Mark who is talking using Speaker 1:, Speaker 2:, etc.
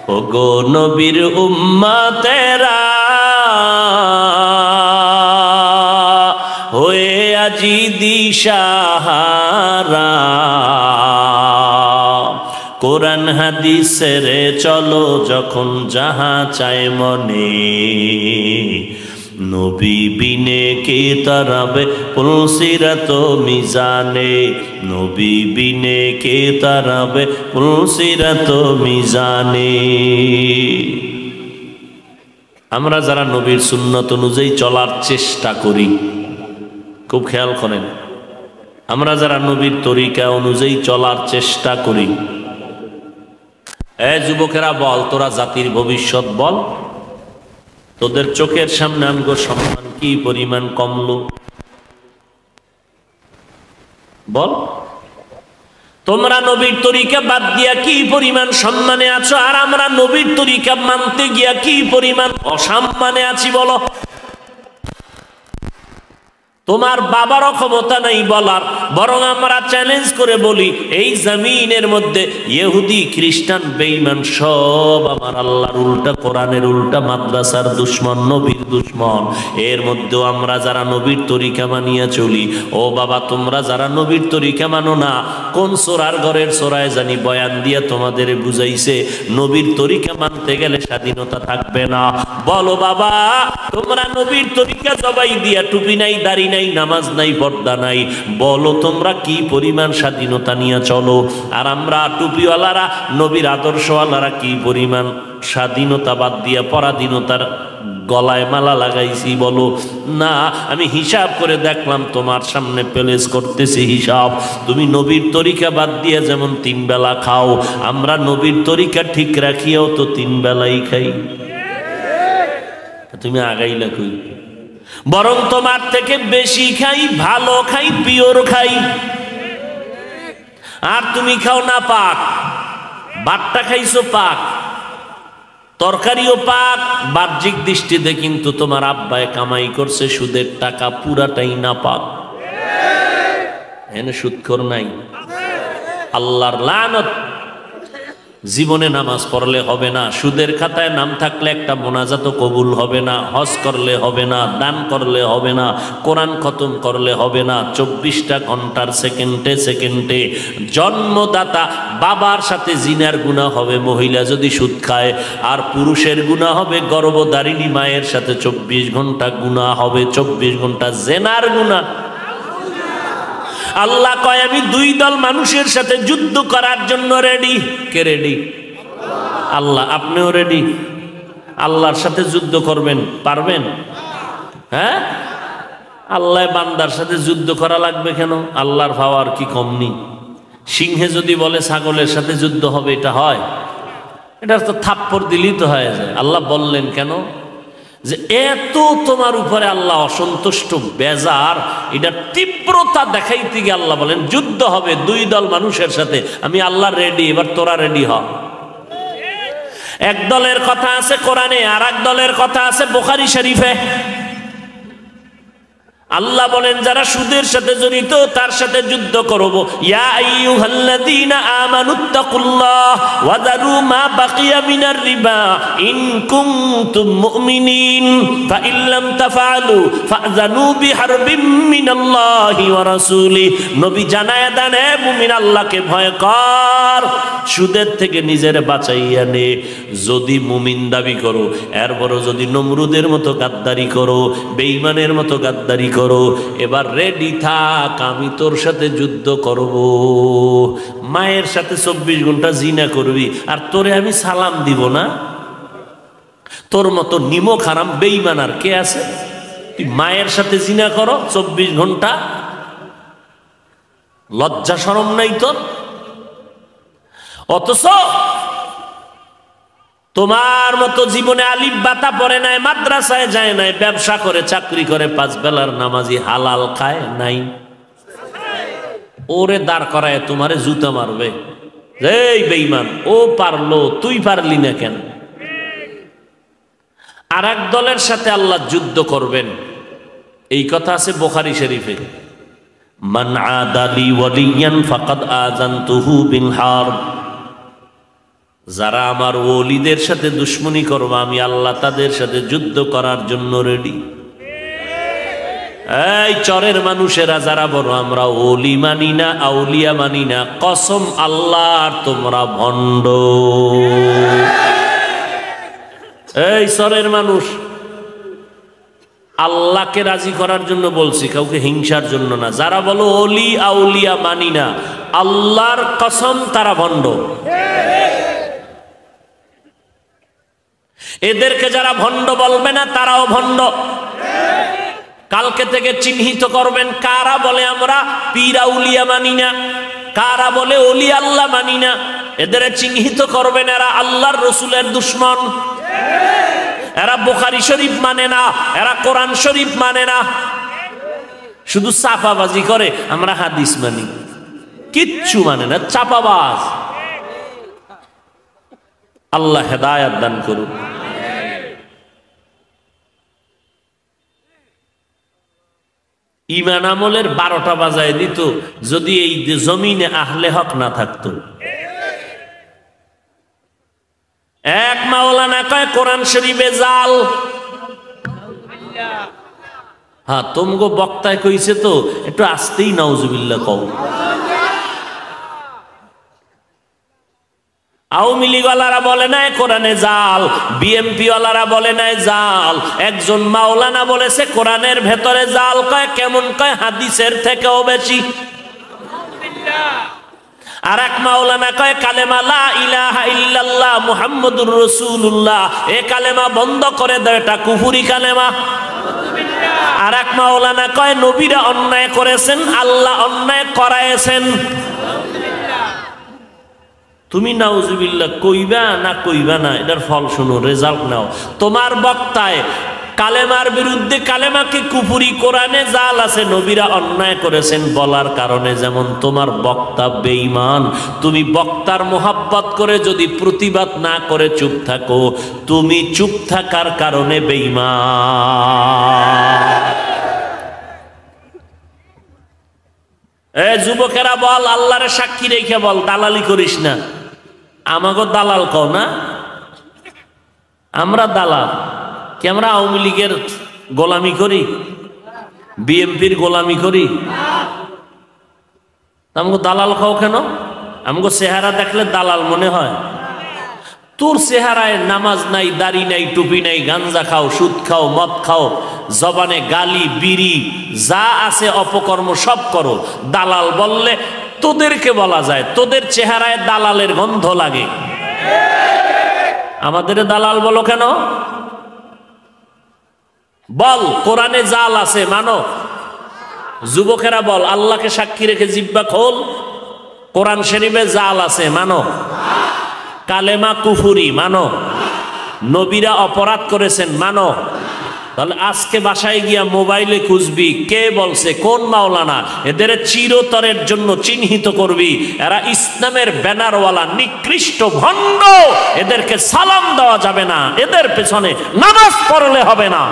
Speaker 1: ওগো নবীর উম্মতেরা হয়ে আজি দিশাহারা, কোরআন হাদিসের চলো যখন যাহা চায় মনে, নবী বিনে কে তারাবে পুলসিরাত মিজানে, নবী বিনে কে তারাবে পুলসিরাত মিজানে। আমরা যারা নবীর সুন্নত অনুযায়ী চলার চেষ্টা করি, খুব খেয়াল করেন, আমরা যারা নবীর তরিকা অনুযায়ী চলার চেষ্টা করি, এ যুবকেরা বল, তোরা জাতির ভবিষ্যৎ বল, তোদের চোখের সামনে আমগো সম্মান কি পরিমাণ কমলো বল। তোমরা নবীর তরিকা বাদ দিয়া কি পরিমাণ সম্মানে আছো, আর আমরা নবীর তরিকা মানতে গিয়া কি পরিমাণ অসম্মানে আছি বলো। তোমার বাবারও ক্ষমতা নাই বলার, বরং আমরা চ্যালেঞ্জ করে বলি এই জমিনের মধ্যে ইহুদি খ্রিস্টান বেঈমান সব আমার আল্লাহর উল্টা, কোরআনের উল্টা, মাদ্রাসার দুশ্মন, নবীর দুশ্মন। এর মধ্যেও আমরা যারা নবীর তরিকা মানিয়া চলি, ও বাবা তোমরা যারা নবীর তরিকা মানো না, কোন সোরার ঘরের সোরায় জানি বয়ান দিয়া তোমাদের বুঝাইছে নবীর তরিকা মানতে গেলে স্বাধীনতা থাকবে না। বলো বাবা, তোমরা নবীর তরিকা জবাই দিয়া টুপি নাই, দাড়ি নাই, নামাজ নাই, পর্দা নাই, বলো তোমরা কি পরিমাণ স্বাধীনতা নিয়ে চলো, আর আমরা টুপিওয়ালারা, নবীর আদর্শওয়ালারা কি পরিমাণ স্বাধীনতা বাদ দিয়া পরাধীনতার গলায় মালা লাগাইছি বলো। না, আমি হিসাব করে দেখলাম, তোমার সামনে প্লেস করতেছি হিসাব, তুমি নবীর তরিকা বাদ দিয়ে যেমন 3 বেলা খাও, আমরা নবীর তরিকা ঠিক রাখিয়াও তো 3 বেলাই খাই। তুমি আগাইলা কই? বরং তোমার থেকে বেশি খাই, ভালো খাই, পিওর খাই, আর তুমি খাও না পাক। ভাতটা খাইছো পাক, তরকারিও পাক, বাহ্যিক দৃষ্টিতে কিন্তু তোমার আব্বায় কামাই করছে সুদের টাকা, পুরাটাই না পাক। এনে সুদখোর নাই, আল্লাহর লানত। জীবনে নামাজ পড়লে হবে না, সুদের খাতায় নাম থাকলে একটা মোনাজাতও কবুল হবে না, হজ করলে হবে না, দান করলে হবে না, কোরআন খতম করলে হবে না, 24টা ঘন্টার সেকেন্ডে সেকেন্ডে জন্মদাতা বাবার সাথে জিনার গুনাহ হবে মহিলা যদি সুদ খায়, আর পুরুষের গুনাহ হবে গর্ভধারিণী মায়ের সাথে 24 ঘন্টা গুনাহ হবে, 24 ঘন্টা জেনার গুনাহ। আল্লাহ কয় আমি 2 দল মানুষের সাথে যুদ্ধ করার জন্য রেডি। কে রেডি? আল্লাহ। আপনিও রেডি? আল্লাহর সাথে যুদ্ধ করবেন, পারবেন? হ্যাঁ, আল্লাহ বান্দার সাথে যুদ্ধ করা লাগবে কেন? আল্লাহর পাওয়ার কি কম নেই? সিংহে যদি বলে ছাগলের সাথে যুদ্ধ হবে, এটা হয়? এটা তো থাপ্পড় দিলেই তো হয়ে যায়। আল্লাহ বললেন কেন? যে এত তোমার উপরে আল্লাহ অসন্তুষ্ট, বেজার, এটা তীব্রতা দেখাইতে গিয়ে আল্লাহ বলেন যুদ্ধ হবে 2 দল মানুষের সাথে, আমি আল্লাহ রেডি, এবার তোরা রেডি হ। এক দলের কথা আছে কোরআনে, আর এক দলের কথা আছে বুখারী শরীফে। আল্লাহ বলেন যারা সুদের সাথে জড়িত তার সাথে যুদ্ধ করব। ইয়া আইয়ুহাল্লাযীনা আমানুত্তাকুল্লাহ ওয়া যারু মা বাকিয়া মিনার রিবা ইন কুনতুম মুমিনিন ফাইন লাম তাফআলু ফাযানু বিহারবিম মিনাল্লাহি ওয়া রাসূলিহি। নবী জানায়া দেন, হে মুমিন, আল্লাহকে ভয় কর, সুদের থেকে নিজের বাঁচাইয়া নে। যদি মুমিন দাবি করো, এরপরও যদি নমরুদের মতো গাদ্দারি করো, বেঈমানের মতো গাদ্দারি করো, এবার রেডি থাক, আমি তোর সাথে যুদ্ধ করব। মায়ের সাথে 24 ঘন্টা জিনা করবি, আর তোরে আমি সালাম দিব না? তোর মতো নিমক হারাম বেঈমান আর কে আছে? তুই মায়ের সাথে জিনা করো 24 ঘন্টা, লজ্জা শরম নাই তোর? অথচ তোমার মতো জীবনে আলিফ বাতা পড়ে নাই, মাদ্রাসায় যায় নাই, ব্যবসা করে, চাকরি করে, 5 বেলার নামাজি, হালাল খায় নাই। ওরে দাঁড় করায় তোমারে জুতা মারবে, এই বেঈমান, ও পারলো, তুই পারলি না কেন? আর এক দলের সাথে আল্লাহ যুদ্ধ করবেন, এই কথা আছে বুখারী শরীফে, মান আদালি ওয়ালিয়ান ফাকাদ আযানতুহু বিল হারব। যারা আমার ওলিদের সাথে দুশ্মনী করবে আমি আল্লাহ তাদের সাথে যুদ্ধ করার জন্য রেডি। এই চরের মানুষেরা যারা বলো আমরা ওলি মানি না, আউলিয়া মানি না, কসম আল্লাহর তোমরা ভণ্ড। এই চরের মানুষ, আল্লাহকে রাজি করার জন্য বলছি, কাউকে হিংসার জন্য না। যারা বলো ওলি আউলিয়া মানি না, আল্লাহর কসম তারা ভণ্ড। এদেরকে যারা ভণ্ড বলবে না তারাও ভণ্ড। কালকে থেকে চিহ্নিত করবেন কারা বলে আমরা পীর আউলিয়া মানি না, কারা বলে ওলি আল্লাহ মানি না। এদের চিহ্নিত করবেন এরা আল্লাহর রসুলের দুশ্মন, এরা বুখারী শরীফ মানে না, এরা কোরআন শরীফ মানে না, শুধু চাপাবাজি করে আমরা হাদিস মানি, কিচ্ছু মানে না, চাপাবাজ। আল্লাহ হেদায়েত দান করুন। ঈমান আমলের 12টা বাজায় দিত যদি এই জমিনে আহলে হক না থাকতো। এক মাওলানা কয় কোরআন শরীফে জাল। হ্যাঁ, তোমগো বক্তায় কইছে তো একটু আস্তেই নাউজুবিল্লাহ কও। আওয়ামী লীগওয়ালারা বলে নাই কোরআনে জাল, বিএমপি ওয়ালারা বলে নাই জাল, একজন মাওলানা বলেছে কোরআনের ভেতরে জাল। কয় কেমন? কয় হাদিসের থেকেও বেশি। আর এক মাওলানা কয় কালেমা লা ইলাহা ইল্লাল্লাহ মুহাম্মাদুর রাসূলুল্লাহ, এ কালেমা বন্ধ করে দাও, এটা কুফরি কালেমা। আর এক মাওলানা কয় নবীরা অন্যায় করেছেন, আল্লাহ অন্যায় করায়েছেন। তুমি নাউজুবিল্লাহ কইবা না কইবা না, এটার ফল শুনো, রেজাল্ট নাও। তোমার বক্তায় কালেমার বিরুদ্ধে কালেমাকে কুফরি, কোরআনে জাল আছে, নবীরা অন্যায় করেছেন বলার কারণে যেমন তোমার বক্তা বেঈমান। তুমি বক্তার মোহাব্বত করে যদি প্রতিবাদ না করে চুপ থাকো, তুমি চুপ থাকার কারণে বেঈমান। এ যুবকেরা বল, আল্লাহরে সাক্ষী রেখে বল, দালালি করিস না। আমাগো দালাল কও না, আমরা দালাল কি? আমরা আওয়ামী লীগের গোলামি করি, বিএমপির গোলামি করি? আমাগো দালাল খাও কেন? আমাগো চেহারা দেখলে দালাল মনে হয়? তোর চেহারায় নামাজ নাই, দাড়ি নাই, টুপি নাই, গাঞ্জা খাও, সুদ খাও, মদ খাও, জবানে গালি বিড়ি যা আছে অপকর্ম সব করো। দালাল বললে তোদেরকে বলা যায়, তোদের চেহারায় দালালের গন্ধ লাগে। আমাদের দালাল বলো কেন? বল কোরআনে জাল আছে মানো। যুবকেরা বল, আল্লাহকে সাক্ষী রেখে জিব্বা খোল, কোরআন শরীফে জাল আছে মানো, কালেমা কুফুরি মানো, নবীরা অপরাধ করেছেন মানো। তাহলে আজকে বাসায় গিয়া মোবাইলে খুঁজবি কে বলছে, কোন মাওলানা, এদের চিরতরের জন্য চিহ্নিত করবি। এরা ইসলামের ব্যানারওয়ালা নিকৃষ্ট ভণ্ড, এদেরকে সালাম দেওয়া যাবে না, এদের পেছনে নামাজ পড়লে হবে না।